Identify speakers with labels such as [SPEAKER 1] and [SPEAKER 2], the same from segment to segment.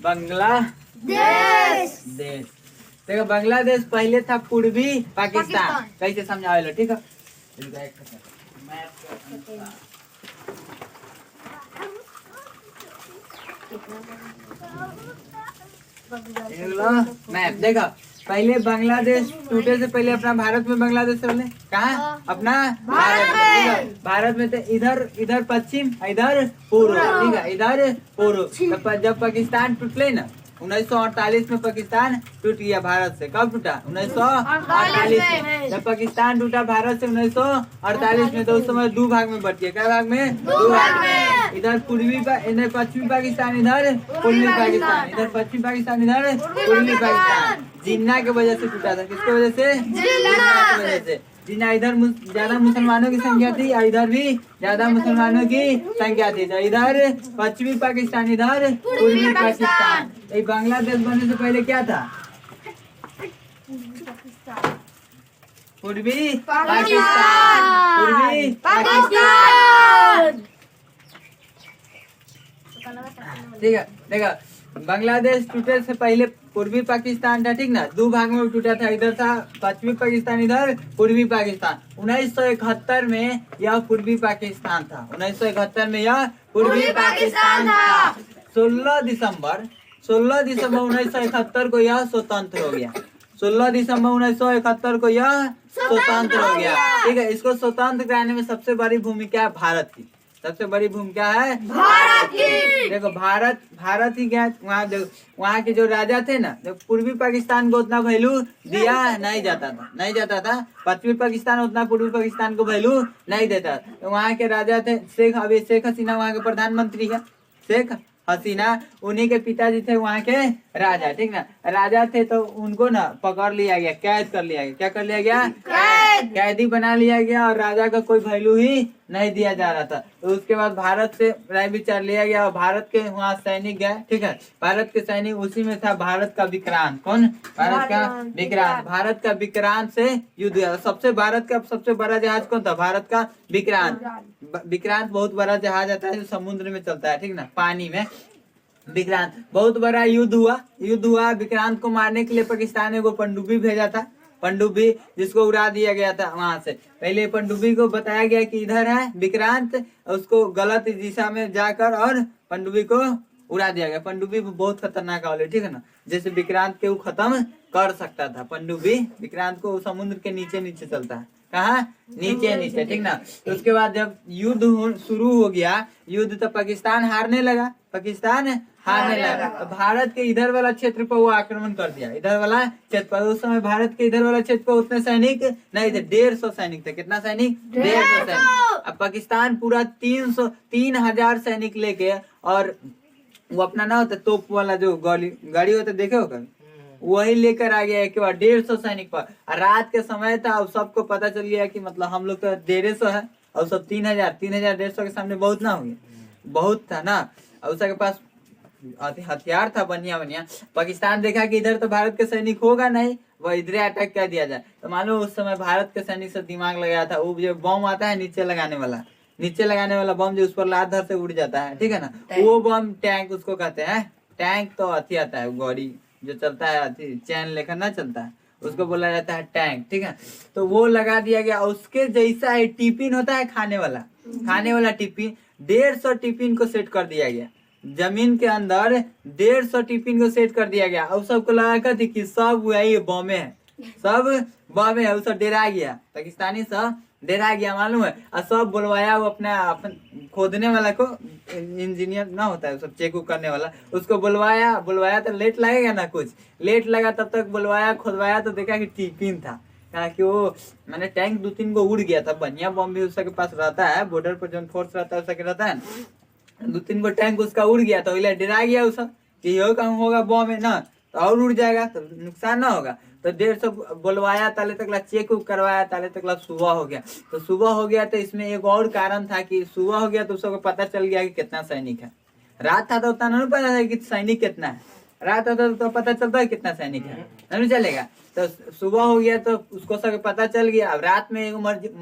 [SPEAKER 1] बांग्लादेश। देखो बांग्लादेश पहले था पूर्वी पाकिस्तान। कैसे समझावे लो, ठीक है। मैप देखो, पहले बांग्लादेश टूटे से पहले अपना भारत में बांग्लादेश रहे कहा, अपना भारत में थे। इधर पश्चिम, इधर पूर्व, ठीक है, इधर पूर्व। जब पाकिस्तान टूटले ना 1948 में पाकिस्तान टूट गया भारत से। कब टूटा? 1948 में। जब पाकिस्तान टूटा भारत से 1948 में, तो उस समय दो भाग में बट गया। क्या भाग में? दो भाग में। इधर इधर पश्चिमी पाकिस्तान, इधर पूर्वी पाकिस्तान। इधर पश्चिमी पाकिस्तान, इधर पूर्वी पाकिस्तान। जिन्ना की वजह से टूटा था। किसकी वजह से? जिन्ना की वजह से। जिन्ना इधर ज्यादा मुसलमानों की संख्या थी और इधर भी ज्यादा मुसलमानों की संख्या थी। तो इधर पश्चिमी पाकिस्तान, इधर पूर्वी पाकिस्तान। ये बांग्लादेश बनने से पहले क्या था? पूर्वी पाकिस्तान। पूर्वी पाकिस्तान, ठीक है। देखो बांग्लादेश टूटे से पहले पूर्वी पाकिस्तान था, ठीक ना, दो भाग में टूटा था। इधर था पश्चिमी पाकिस्तान, इधर पूर्वी पाकिस्तान। 1971 में यह पूर्वी पाकिस्तान था। 1971 में यह पूर्वी पाकिस्तान था। 16 दिसंबर 1971 को यह स्वतंत्र हो गया। 16 दिसंबर 1971 को यह स्वतंत्र हो गया, ठीक है। इसको स्वतंत्र कराने में सबसे बड़ी भूमिका है भारत की। सबसे बड़ी भूमिका है भारत की। देखो भारत ही क्या, वहाँ के जो राजा थे ना, जो पूर्वी पाकिस्तान को उतना वैल्यू दिया नहीं जाता था। पश्चिमी पाकिस्तान उतना पूर्वी पाकिस्तान को वैल्यू नहीं देता। तो वहाँ के राजा थे शेख हसीना, वहाँ के प्रधानमंत्री है शेख हसीना। उन्हीं के पिताजी थे वहाँ के राजा, ठीक ना। राजा थे तो उनको ना पकड़ लिया गया, कैद कर लिया गया। क्या कर लिया गया? कैदी बना लिया गया। और राजा का कोई वैल्यू ही नहीं दिया जा रहा था। तो उसके बाद भारत से राय विचार लिया गया और भारत के वहाँ सैनिक गए, ठीक है। भारत के सैनिक, उसी में था भारत का विक्रांत। कौन? भारत का विक्रांत। भारत का विक्रांत से युद्ध हुआ। भारत का सबसे बड़ा जहाज कौन था? भारत का विक्रांत। विक्रांत बहुत बड़ा जहाज आता है जो समुद्र में चलता है, ठीक ना, पानी में। विक्रांत बहुत बड़ा युद्ध हुआ। विक्रांत को मारने के लिए पाकिस्तान ने वो पनडुब्बी भेजा था, पनडुब्बी, जिसको उड़ा दिया गया था वहां से। पहले पनडुब्बी को बताया गया कि इधर है विक्रांत, उसको गलत दिशा में जाकर और पनडुब्बी को उड़ा दिया गया। पनडुब्बी बहुत खतरनाक वाले, ठीक है ना। जैसे विक्रांत के वो खत्म कर सकता था पनडुब्बी। विक्रांत को समुद्र के नीचे चलता है। कहाँ? नीचे, ठीक ना। तो उसके बाद जब युद्ध शुरू हो गया, युद्ध, तो पाकिस्तान हारने लगा। तो भारत के इधर वाला क्षेत्र पर वो आक्रमण कर दिया। इधर वाला क्षेत्र पर, उस समय भारत के इधर वाला क्षेत्र पर उतने सैनिक नहीं थे, 150 सैनिक थे। कितना सैनिक? 150 सैनिक। अब पाकिस्तान पूरा 3,000 सैनिक लेके, और वो अपना ना होता तोप वाला जो गाड़ी होता, देखे होगा, वही लेकर आ गया एक बार 150 सैनिक पर। रात के समय था, अब सबको पता चल गया कि मतलब हम लोग तो 150 है और सब 3,000 150 के सामने बहुत ना हो गया, बहुत था ना। और उसके पास हथियार था बढ़िया। पाकिस्तान देखा कि इधर तो भारत के सैनिक होगा नहीं, वह इधर अटैक कर दिया जाए। तो मालूम उस समय भारत के सैनिक से दिमाग लगाया था। वो जो बम आता है नीचे लगाने वाला बम, जो उस पर लात धर से उड़ जाता है, ठीक है ना, वो बम टैंक उसको कहते हैं। टैंक तो अथी आता है, गाड़ी जो चलता है चैन लेकर ना चलता है, उसको बोला जाता है टैंक, ठीक है। तो वो लगा दिया गया। उसके जैसा है टिफिन होता है खाने वाला टिफिन, 150 टिफिन को सेट कर दिया गया जमीन के अंदर। 150 टिफिन को सेट कर दिया गया। और सबको लगा थी कि सब वही बमे है, वो सब डरा गया। पाकिस्तानी सब डरा गया, मालूम है। और सब बुलवाया, वो अपन खोदने वाला को, इंजीनियर ना होता है सब चेक करने वाला, उसको बुलवाया तो लेट लगेगा ना, कुछ लेट लगा। तब तक बुलवाया, खोदवाया तो देखा कि टिफिन था। कहा कि वो मैंने टैंक 2-3 को उड़ गया था। बढ़िया बम भी उसके पास रहता है, बॉर्डर पर जो फोर्स रहता है उसके रहता है। 2-3 को टैंक उसका उड़ गया, तो डरा गया उस कि होगा बम है ना, तो और उड़ जाएगा तो नुकसान ना होगा। तो 150 बुलवाया, ताले तक चेक करवाया, ताले तक सुबह हो गया। तो सुबह हो गया तो इसमें एक और कारण था कि सुबह हो गया तो सबको पता चल गया कि कितना सैनिक है। रात था तो उतना नहीं पता था कि सैनिक कितना है। रात होता तो पता चलता है कितना सैनिक है, नहीं चलेगा। तो सुबह हो गया तो उसको सब पता चल गया। अब रात में एक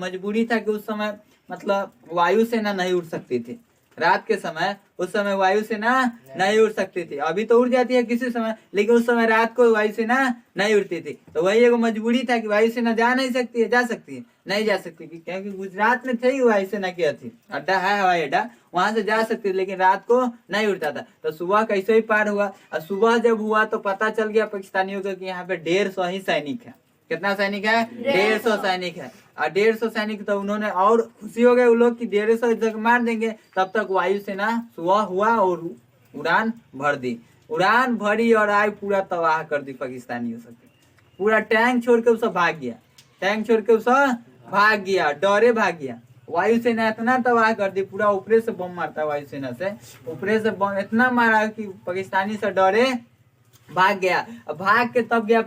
[SPEAKER 1] मजबूरी था कि उस समय मतलब वायु सेना नहीं उड़ सकती थी, रात के समय, उस समय वायुसेना नहीं उड़ सकती थी। अभी तो उड़ जाती है किसी समय, लेकिन उस समय रात को वायुसेना नहीं उड़ती थी। तो वही एक मजबूरी था कि वायुसेना जा नहीं सकती है, जा सकती है नहीं जा सकती, क्योंकि गुजरात में थे ही वायुसेना की अड्डा है, हवाई अड्डा, वहां से जा सकती थी, लेकिन रात को नहीं उड़ता था। तो सुबह कैसे ही पार हुआ, और सुबह जब हुआ तो पता चल गया पाकिस्तानियों को कि यहाँ पे 150 ही सैनिक है। कितना सैनिक है? 150 सैनिक है। और 150 सैनिक, तो उन्होंने और खुशी हो गए वो लोग कि 150 जग मार देंगे। तब तक वायुसेना सुबह हुआ और उड़ान भर दी, उड़ान भरी और आई पूरा तबाह कर दी पाकिस्तानियों से। पूरा टैंक छोड़ के उसे भाग गया, टैंक छोड़ के उसे भाग गया, डरे भाग गया। वायुसेना इतना तबाह कर दी, पूरा ऊपरे से बम मारता, वायुसेना से ऊपरे से बम इतना मारा कि पाकिस्तानी से डरे भाग गया। अब भाग के तब गया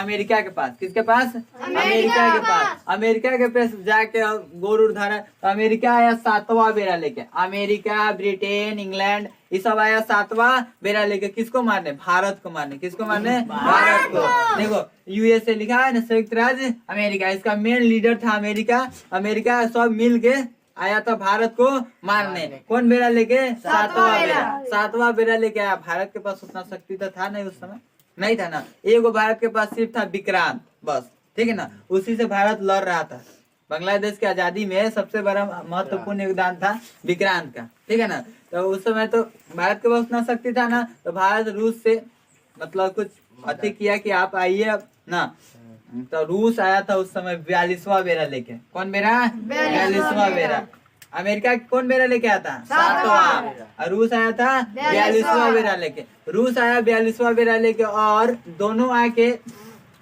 [SPEAKER 1] अमेरिका के पास। किसके पास? अमेरिका के पास। अमेरिका के पास जाके गोर धरा, तो अमेरिका आया 7वां बेरा लेके। अमेरिका, ब्रिटेन, इंग्लैंड, ये सब आया 7वां बेरा लेके। किसको मारने? भारत को मारने। किसको मारने? भारत को। देखो यूएसए लिखा है ना, संयुक्त राज्य अमेरिका, इसका मेन लीडर था अमेरिका। अमेरिका सब मिल के आया था भारत को मारने। कौन बेरा लेके? 7वां बेरा। 7वां बेरा लेके आया। भारत के पास उतना शक्ति तो था नहीं उस समय, नहीं था ना। एगो भारत के पास सिर्फ था विक्रांत, बस, ठीक है ना। उसी से भारत लड़ रहा था। बांग्लादेश की आजादी में सबसे बड़ा महत्वपूर्ण योगदान था विक्रांत का, ठीक है ना। तो उस समय तो भारत के पास उतना शक्ति था ना, तो भारत रूस से मतलब कुछ अति किया कि आप आइए अब ना। तो रूस आया था उस समय 42वां बेरा लेके। कौन बेरा? 42वां बेरा। अमेरिका कौन बेरा लेके आया था? 7वां। और रूस आया था 42वां बेरा लेके। रूस आया 42वां बेरा लेके, और दोनों आके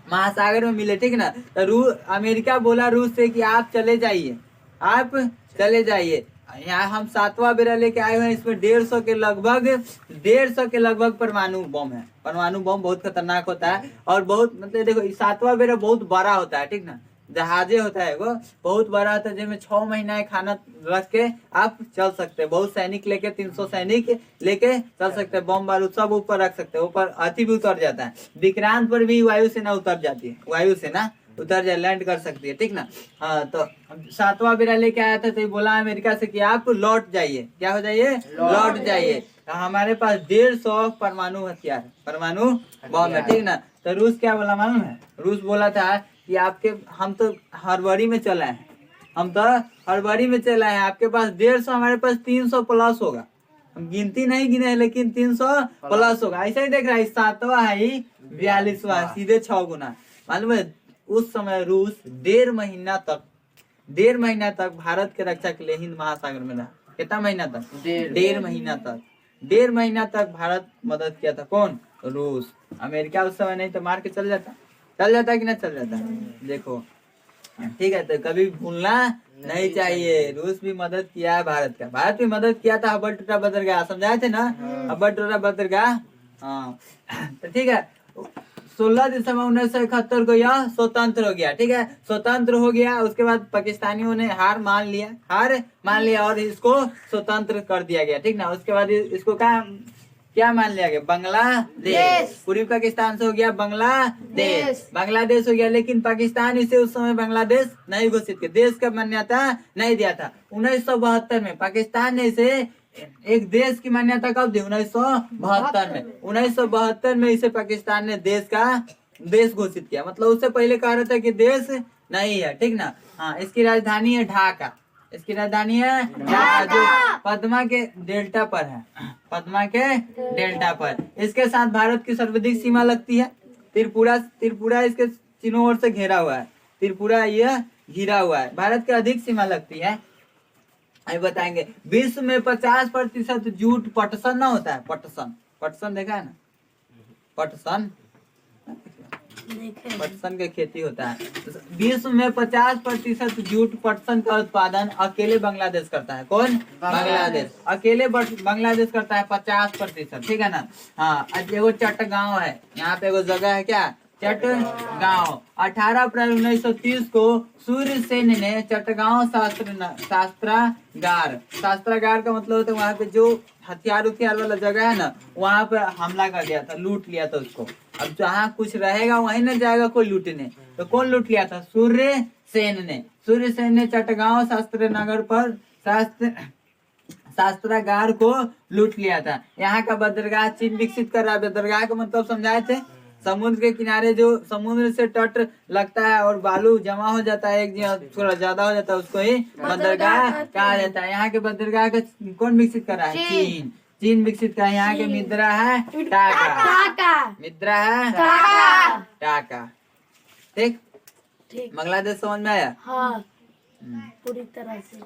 [SPEAKER 1] महासागर में मिले, ठीक है ना। तो अमेरिका बोला रूस से कि आप चले जाइए, आप चले जाइए। यहाँ हम 7वां बेरा लेके आए हुए हैं, इसमें 150 के लगभग परमाणु बम है। परमाणु बम बहुत खतरनाक होता है, और बहुत मतलब देखो 7वां बेरा बहुत बड़ा होता है, ठीक ना। जहाजे होता है वो बहुत बड़ा होता है, जिसमें 6 महीना खाना रख के आप चल सकते हैं। बहुत सैनिक लेके 300 सैनिक लेके चल सकते हैं, बम बारूद सब ऊपर रख सकते हैं। ऊपर हाथी भी उतर जाता है। विक्रांत पर भी वायुसेना उतर जाती है, वायुसेना उतर जाए, लैंड कर सकती है, ठीक ना। हाँ, तो 7वां बेरा लेके आया था, तो बोला अमेरिका से कि आप लौट जाइए। क्या हो जाइए? लौट जाइए। हमारे पास 150 परमाणु हथियार, परमाणु बम है, ठीक ना। तो रूस क्या बोला मालूम है? रूस बोला था कि हम तो हड़बड़ी में चले हैं, हम तो हड़बड़ी में चले हैं, आपके पास 150, हमारे पास 300 प्लस होगा। हम गिनती नहीं गिने, लेकिन 300 प्लस होगा। ऐसा ही देख रहा है, 7वां है ही 42वां, सीधे 6 गुना। मालूम है उस समय रूस 1.5 महीना तक भारत के रक्षा के लिए हिंद महासागर में रहा। कितना महीना तक? 1.5 महीना तक। 1.5 महीना तक भारत मदद किया था। कौन? रूस। अमेरिका उस समय नहीं तो मार के चल जाता कि ना चल जाता। देखो ठीक है, तो कभी भूलना नहीं चाहिए, रूस भी मदद किया है भारत का। भारत भी मदद किया था, हबल टूटा बदरगाह समझाए थे ना, हबल टूटा बदरगाह। हाँ तो ठीक है, 16 दिसंबर 1971 को यह स्वतंत्र हो गया, ठीक है। स्वतंत्र हो गया, उसके बाद पाकिस्तानियों ने हार मान लिया और इसको स्वतंत्र कर दिया गया, ठीक ना। उसके बाद इसको क्या मान लिया गया? बांग्लादेश। पूर्वी पाकिस्तान से हो गया बांग्लादेश हो गया। लेकिन पाकिस्तान इसे उस समय बांग्लादेश नहीं घोषित किया, देश का मान्यता नहीं दिया था। 1972 में पाकिस्तान ने इसे एक देश की मान्यता कब दी? 1972 में। 1972 में इसे पाकिस्तान ने देश घोषित किया। मतलब उससे पहले कह रहा था कि देश नहीं है, ठीक ना। हाँ, इसकी राजधानी है ढाका। इसकी राजधानी है ढाका, जो पद्मा के डेल्टा पर है, पद्मा के डेल्टा पर। इसके साथ भारत की सर्वाधिक सीमा लगती है। त्रिपुरा इसके तीनों ओर से घेरा हुआ है, त्रिपुरा यह घिरा हुआ है। भारत की अधिक सीमा लगती है। अभी बताएंगे। विश्व में 50% जूट पटसन ना होता है, पटसन देखा है ना, पटसन का खेती होता है। विश्व में 50% जूट पटसन का उत्पादन अकेले बांग्लादेश करता है। कौन? बांग्लादेश। अकेले बांग्लादेश करता है 50%, ठीक है ना। हाँ, एगो चट्टगांव है, यहाँ पे एगो जगह है, क्या? चट्टगांव। 18 अप्रैल 1930 को सूर्य सेन ने चट्टगांव शास्त्रागार का मतलब होता है वहाँ पे जो हथियार वाला जगह है ना, वहाँ पे हमला कर दिया था, लूट लिया था उसको। अब जहाँ कुछ रहेगा वहीं न जाएगा कोई लूटने। तो कौन लूट लिया था? सूर्य सेन ने चट्टगांव शास्त्रागार को लूट लिया था। यहाँ का बंदरगाह चीन विकसित कर रहा है। बंदरगाह का मतलब समझाए थे, समुद्र के किनारे जो समुद्र से तट लगता है और बालू जमा हो जाता है एक जगह, थोड़ा ज्यादा हो जाता है, उसको ही बंदरगाह कहा जाता है। यहाँ के बंदरगाह का कौन विकसित कर रहा है? चीन। चीन विकसित कर। यहाँ के मुद्रा है टाका, मुद्रा है टाका। ठीक,
[SPEAKER 2] ठीक।
[SPEAKER 1] बांग्लादेश समझ में आया?
[SPEAKER 2] हाँ, पूरी तरह से।